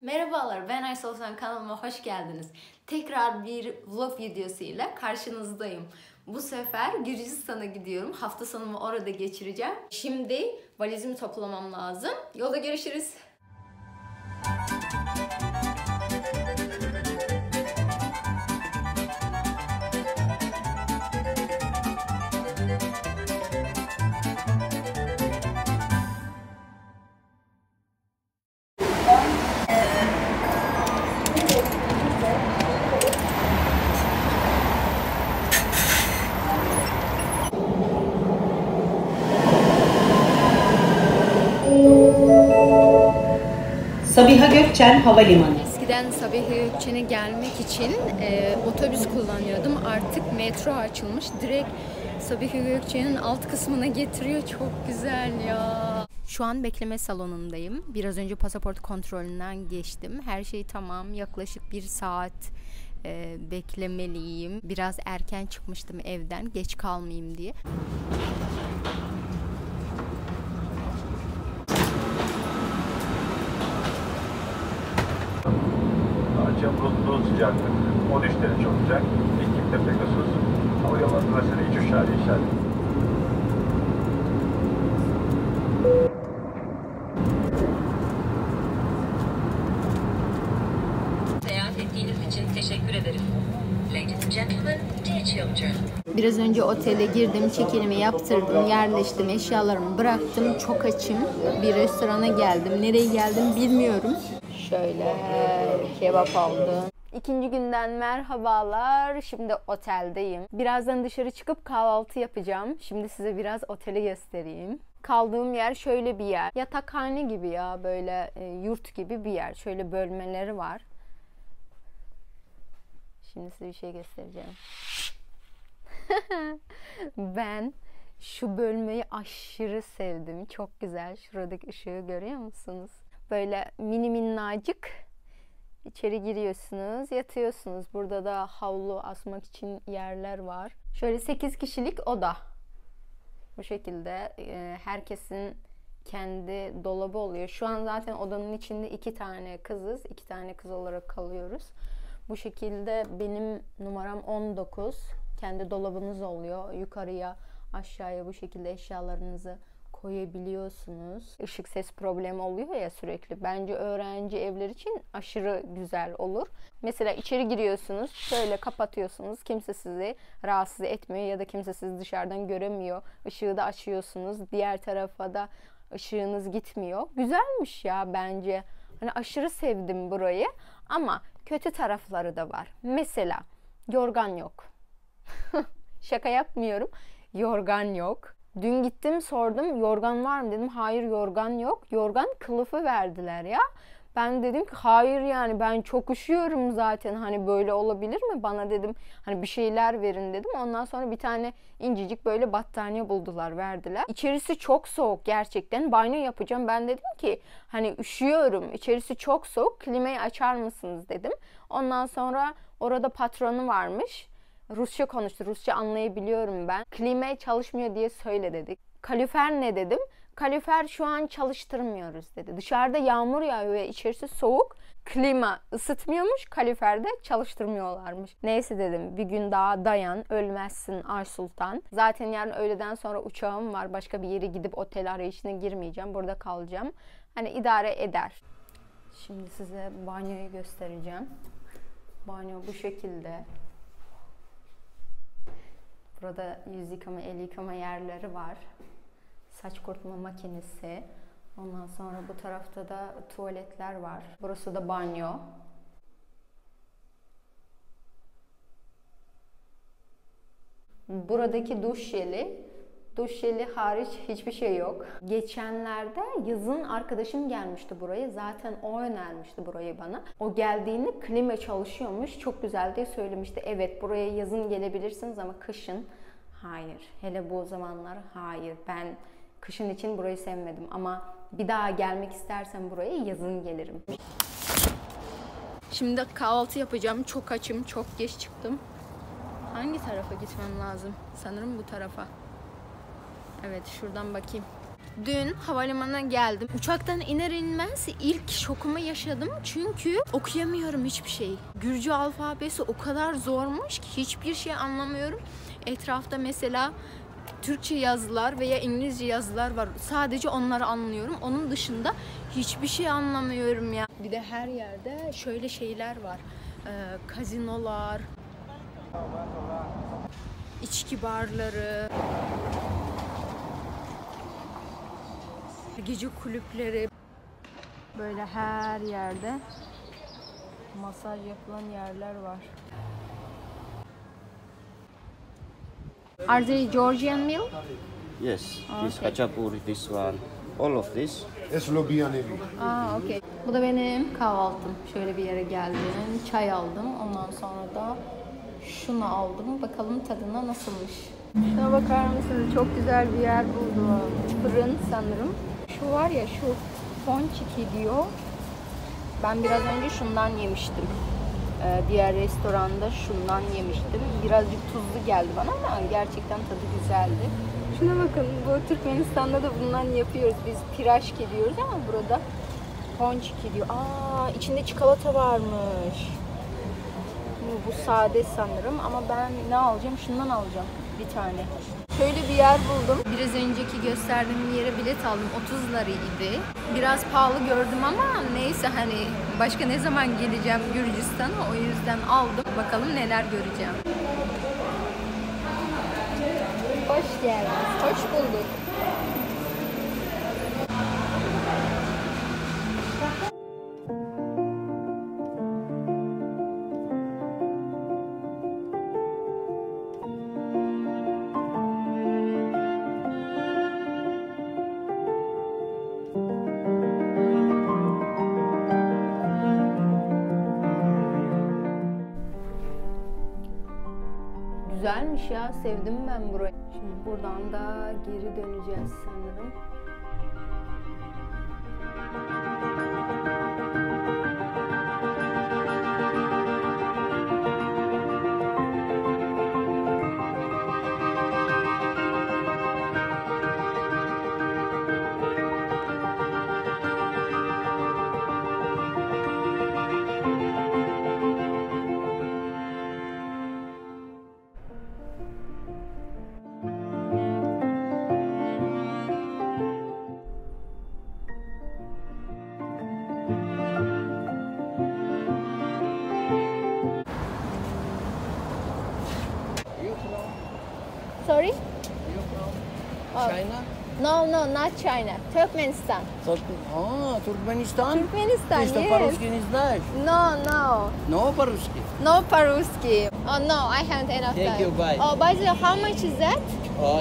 Merhabalar, ben Aysel Sen, kanalıma hoş geldiniz. Tekrar bir vlog videosu ile karşınızdayım. Bu sefer Gürcistan'a gidiyorum. Hafta sonumu orada geçireceğim. Şimdi valizimi toplamam lazım. Yolda görüşürüz. Sabiha Gökçen Havalimanı. Eskiden Sabiha Gökçen'e gelmek için otobüs kullanıyordum. Artık metro açılmış. Direkt Sabiha Gökçen'in alt kısmına getiriyor. Çok güzel ya. Şu an bekleme salonundayım. Biraz önce pasaport kontrolünden geçtim. Her şey tamam. Yaklaşık 1 saat beklemeliyim. Biraz erken çıkmıştım evden. Geç kalmayayım diye. Akşam bulutlu sıcaklık, 13 derece olacak. Ekim'de Pegasus, hava yolları burasını hiç uçağı işaret. Seyahat ettiğiniz için teşekkür ederim. Ladies and gentlemen, dear children. Biraz önce otele girdim, check-in'imi yaptırdım, yerleştim, eşyalarımı bıraktım. Çok açım. Bir restorana geldim. Nereye geldim bilmiyorum. Şöyle kebap aldım. İkinci günden merhabalar. Şimdi oteldeyim. Birazdan dışarı çıkıp kahvaltı yapacağım. Şimdi size biraz oteli göstereyim. Kaldığım yer şöyle bir yer. Yatakhane gibi ya, böyle yurt gibi bir yer. Şöyle bölmeleri var. Şimdi size bir şey göstereceğim. Ben şu bölmeyi aşırı sevdim. Çok güzel. Şuradaki ışığı görüyor musunuz? Böyle mini minnacık. İçeri giriyorsunuz, yatıyorsunuz. Burada da havlu asmak için yerler var. Şöyle 8 kişilik oda. Bu şekilde herkesin kendi dolabı oluyor. Şu an zaten odanın içinde 2 tane kızız. 2 tane kız olarak kalıyoruz. Bu şekilde benim numaram 19. Kendi dolabınız oluyor. Yukarıya, aşağıya bu şekilde eşyalarınızı koyabiliyorsunuz. Işık ses problemi oluyor ya sürekli. Bence öğrenci evler için aşırı güzel olur. Mesela içeri giriyorsunuz, şöyle kapatıyorsunuz. Kimse sizi rahatsız etmiyor ya da kimse sizi dışarıdan göremiyor. Işığı da açıyorsunuz. Diğer tarafa da ışığınız gitmiyor. Güzelmiş ya bence. Hani aşırı sevdim burayı. Ama kötü tarafları da var. Mesela yorgan yok. Şaka yapmıyorum. Yorgan yok. Dün gittim sordum, yorgan var mı dedim. Hayır, yorgan yok. Yorgan kılıfı verdiler ya. Ben dedim ki hayır, yani ben çok üşüyorum zaten, hani böyle olabilir mi? Bana dedim hani bir şeyler verin dedim. Ondan sonra bir tane incecik böyle battaniye buldular, verdiler. İçerisi çok soğuk gerçekten. Banyo yapacağım. Ben dedim ki hani üşüyorum. İçerisi çok soğuk. Klimayı açar mısınız dedim. Ondan sonra orada patronu varmış. Rusça konuştu. Rusça anlayabiliyorum ben. Klima çalışmıyor diye söyle dedik. Kalorifer ne dedim? Kalorifer şu an çalıştırmıyoruz dedi. Dışarıda yağmur yağıyor ve içerisi soğuk. Klima ısıtmıyormuş, kaloriferde çalıştırmıyorlarmış. Neyse dedim, bir gün daha dayan, ölmezsin Ay Sultan. Zaten yarın öğleden sonra uçağım var. Başka bir yere gidip otel arayışına girmeyeceğim. Burada kalacağım. Hani idare eder. Şimdi size banyoyu göstereceğim. Banyo bu şekilde. Burada yüz yıkama, el yıkama yerleri var. Saç kurutma makinesi. Ondan sonra bu tarafta da tuvaletler var. Burası da banyo. Buradaki duş jeli. Duş jeli hariç hiçbir şey yok. Geçenlerde yazın arkadaşım gelmişti buraya. Zaten o önermişti burayı bana. O geldiğinde klima çalışıyormuş. Çok güzel diye söylemişti. Evet, buraya yazın gelebilirsiniz ama kışın hayır. Hele bu zamanlar hayır. Ben kışın için burayı sevmedim ama bir daha gelmek istersen buraya yazın gelirim. Şimdi kahvaltı yapacağım. Çok açım. Çok geç çıktım. Hangi tarafa gitmem lazım? Sanırım bu tarafa. Evet, şuradan bakayım. Dün havalimanına geldim. Uçaktan iner inmez ilk şokumu yaşadım. Çünkü okuyamıyorum hiçbir şey. Gürcü alfabesi o kadar zormuş ki hiçbir şey anlamıyorum. Etrafta mesela Türkçe yazılar veya İngilizce yazılar var. Sadece onları anlıyorum. Onun dışında hiçbir şey anlamıyorum ya. Bir de her yerde şöyle şeyler var. Kazinolar, içki barları, gece kulüpleri. Böyle her yerde masaj yapılan yerler var. Are they Georgian meal? Yes, this Okay. hachapuri, this one, all of this. Es lo bianevi. Okay. Bu da benim kahvaltım. Şöyle bir yere geldim. Çay aldım. Ondan sonra da şunu aldım. Bakalım tadına nasılmış. Şuna bakar mısınız? Çok güzel bir yer buldum. Fırın sanırım. Şu var ya, şu ponçiki diyor. Ben biraz önce şundan yemiştim. Diğer restoranda şundan yemiştim. Birazcık tuzlu geldi bana ama gerçekten tadı güzeldi. Şuna bakın, bu Türkmenistan'da da bundan yapıyoruz. Biz piraşki diyoruz ama burada ponçiki diyor. İçinde çikolata varmış. Bu sade sanırım ama ben ne alacağım? Şundan alacağım bir tane. Şöyle bir yer buldum. Biraz önceki gösterdiğim yere bilet aldım. 30 liraydı. Biraz pahalı gördüm ama neyse, hani başka ne zaman geleceğim Gürcistan'a, o yüzden aldım. Bakalım neler göreceğim. Hoş geldiniz. Hoş bulduk. Güzelmiş ya, sevdim ben burayı. Şimdi buradan da geri döneceğiz sanırım. Sorry? China? No, not China. Turkmenistan. Turkmenistan? Turkmenistan, Ты что, yes. по-русски не знаешь? No. No, по-русски. No по-русски. Oh no, I haven't enough Thank time. you, bye. Oh, by the way, how much is that?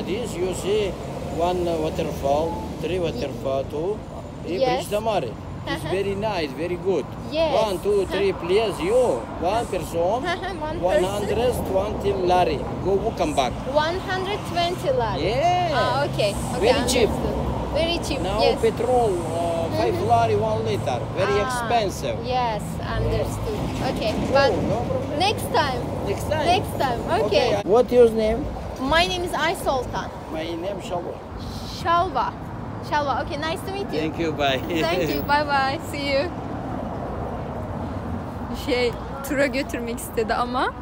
This you see one waterfall, three waterfall, two. Yes. Bridge Damari. It's very nice, very good. Yes. 1, 2, 3, please you. One person. One person? 120 lari. Go come back. 120 lari. Yeah. Okay. Very cheap. Understood. Very cheap. Now Yes. petrol, 5 lari, 1 liter. Very expensive. Yes, understood. Okay, but No problem. next time. Next time. Next time. Okay. What your name? My name is Ay Sultan. My name Shalwa. Shalva. Shalva. Okay, nice to meet you. Thank you, bye. Thank you. Bye bye. See you. Tura götürmek istedi ama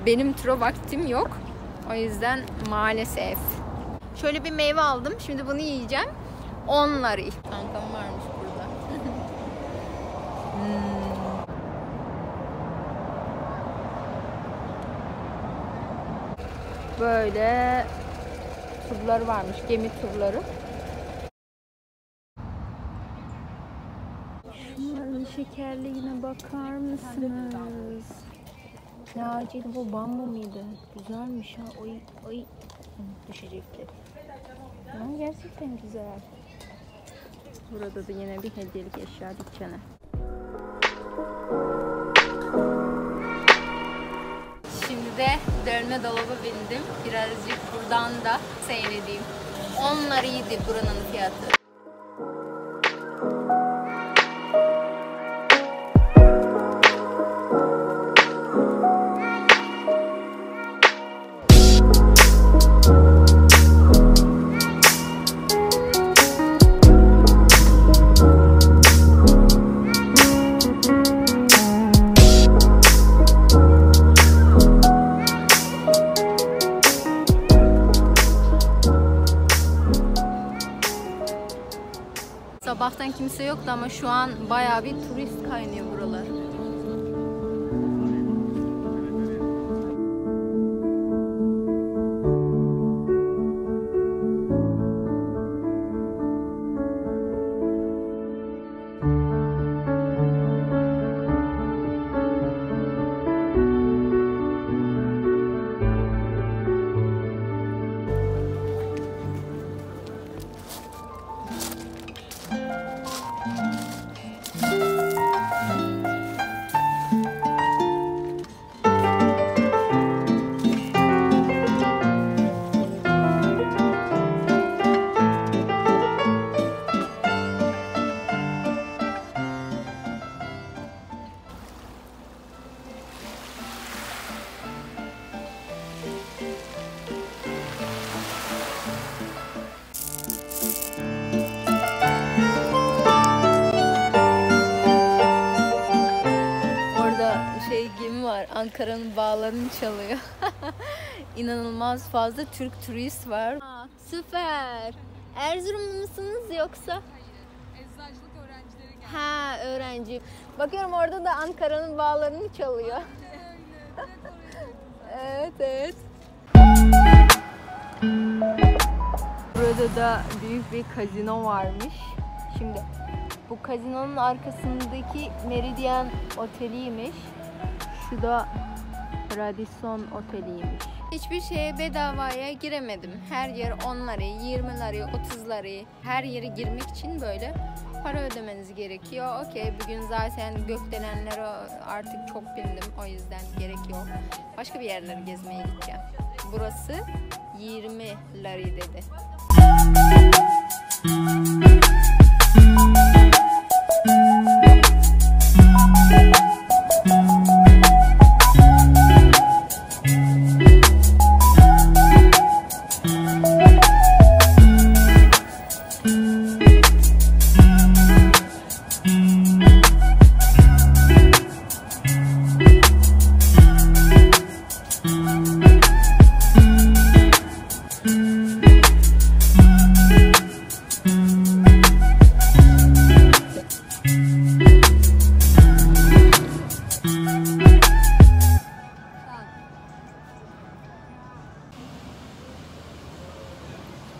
benim tura vaktim yok. O yüzden maalesef. Şöyle bir meyve aldım. Şimdi bunu yiyeceğim. 10 lari. Kankam varmış burada. Böyle turları varmış. Gemi turları. Şunların şekerliğine bakar mısınız? Ne ağacıydı bu? Bambu muydu? Güzelmiş ha. Oy. Düşecekti. Ama gerçekten güzel. Burada da yine bir hediyelik eşya dükkanı. Şimdi de dönme dolaba bindim. Birazcık buradan da seyredeyim. 10 larıydı buranın fiyatı. kimse yoktu ama şu an bayağı bir turist kaynıyor buralar. Gemi var. Ankara'nın bağlarını çalıyor. İnanılmaz fazla Türk turist var. Aa, süper. Erzurumlu musunuz yoksa? Eczacılık öğrencileri geldi. Ha, öğrenci. Bakıyorum orada da Ankara'nın bağlarını çalıyor. Evet, evet. Burada da büyük bir kazino varmış. Şimdi bu kazinonun arkasındaki Meridian Oteli'ymiş. Şu da Radisson Oteli'ymiş. Hiçbir şeye bedavaya giremedim. Her yer 10'ları, 20'ları, 30'ları. Her yere girmek için böyle para ödemeniz gerekiyor. Okey, bugün zaten gökdelenlere artık çok bindim. O yüzden gerek yok. Başka bir yerleri gezmeye gideceğim. Burası 20 lari dedi.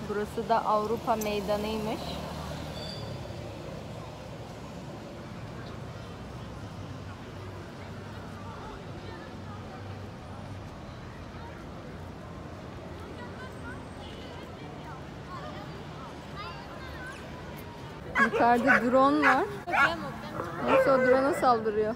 Burası da Avrupa Meydanı'ymış. Yukarıda drone var. Neyse, o drone'a saldırıyor.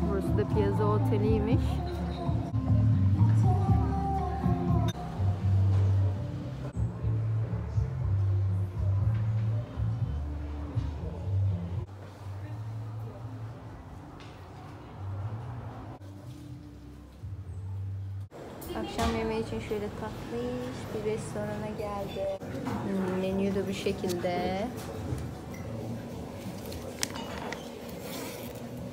Burası da Piazza Oteli'ymiş. Akşam yemeği için şöyle tatlış bir restorana geldim. Menü de bu şekilde.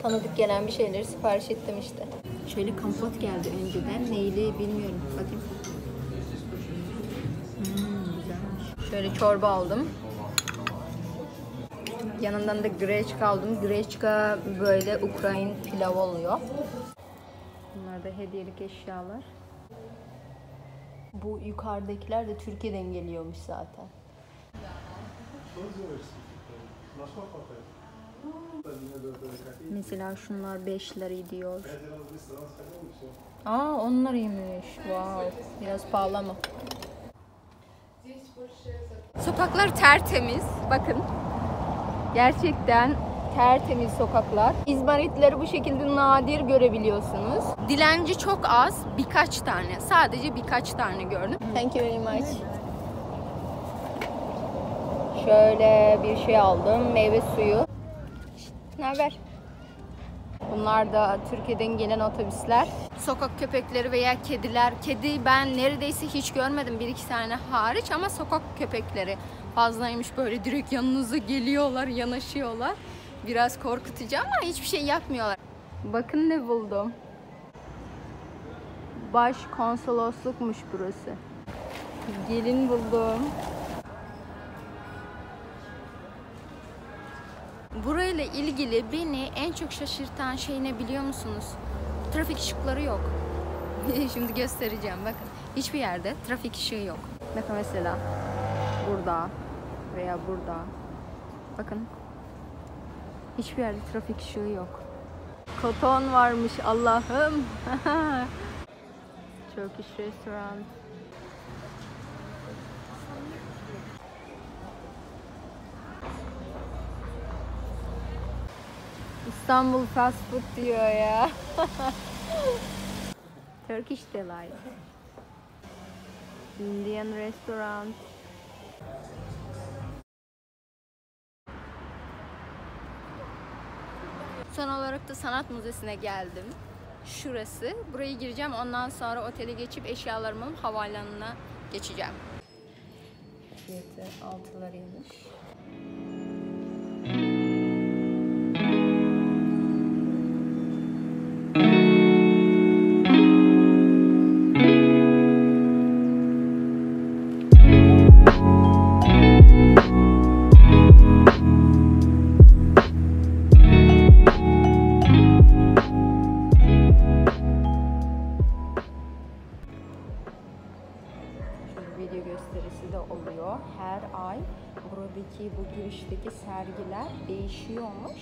Tanıdık gelen bir şeyleri sipariş ettim işte. Şöyle kompot geldi önceden. Neyli bilmiyorum. Bakayım. Güzelmiş. Şöyle çorba aldım. Yanından da greçka aldım. Greçka böyle Ukrayna pilav oluyor. Bunlar da hediyelik eşyalar. Bu yukarıdakiler de Türkiye'den geliyormuş zaten. Mesela şunlar 5 lira diyor. Aa, 10 liraymış. Wow. Biraz pahalı ama. Sokaklar tertemiz. Bakın. Gerçekten tertemiz sokaklar. İzmaritleri bu şekilde nadir görebiliyorsunuz. Dilenci çok az. Birkaç tane. Sadece birkaç tane gördüm. Thank you very much. Şöyle bir şey aldım. Meyve suyu. Ne haber? Bunlar da Türkiye'den gelen otobüsler. Sokak köpekleri veya kediler. Kedi ben neredeyse hiç görmedim, 1-2 tane hariç, ama sokak köpekleri fazlaymış, böyle direkt yanınıza geliyorlar, yanaşıyorlar. Biraz korkutucu ama hiçbir şey yapmıyorlar. Bakın ne buldum. Başkonsoloslukmuş burası. Gelin buldum. Burayla ilgili beni en çok şaşırtan şey ne biliyor musunuz? Trafik ışıkları yok. Şimdi göstereceğim. Bakın hiçbir yerde trafik ışığı yok. Bakın mesela burada veya burada. Bakın hiçbir yerde trafik ışığı yok. Koton varmış Allah'ım. Turkish restaurant. İstanbul fast food diyor ya. Turkish Delight. Indian restaurant. Son olarak da sanat müzesine geldim. Şurası. Buraya gireceğim. Ondan sonra otele geçip eşyalarımı alıp havaalanına geçeceğim. Fiyatı 6 liraymış. Video gösterisi de oluyor. Her ay buradaki bu girişteki sergiler değişiyormuş.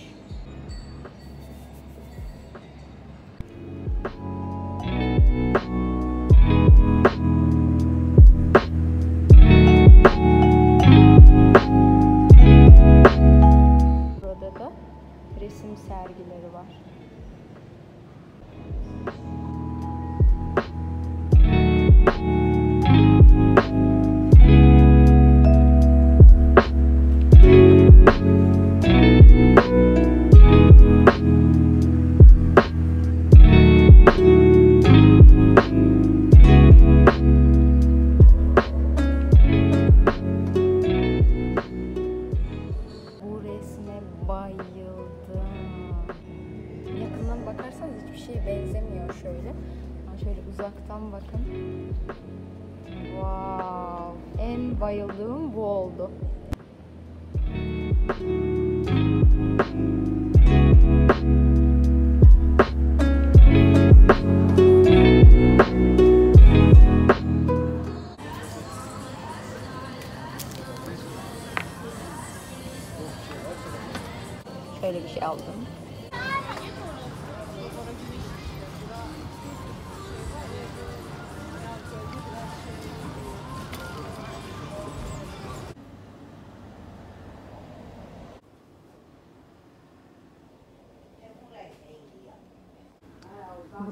Burada da resim sergileri var. Bayıldım. Yakından bakarsanız hiçbir şeye benzemiyor şöyle. Ama şöyle uzaktan bakın. Wow! En bayıldığım bu oldu. Şöyle bir şey aldım.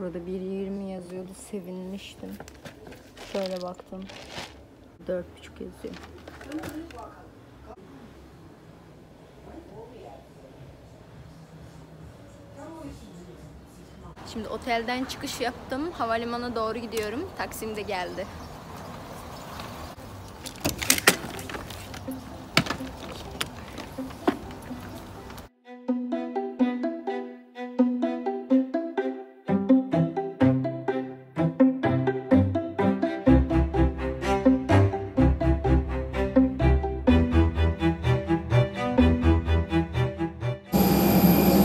Burada 1.20 yazıyordu. Sevinmiştim. Şöyle baktım. 4.5 yazıyor. Şimdi otelden çıkış yaptım. Havalimanına doğru gidiyorum. Taksim de geldi.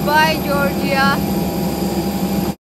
Bye Georgia.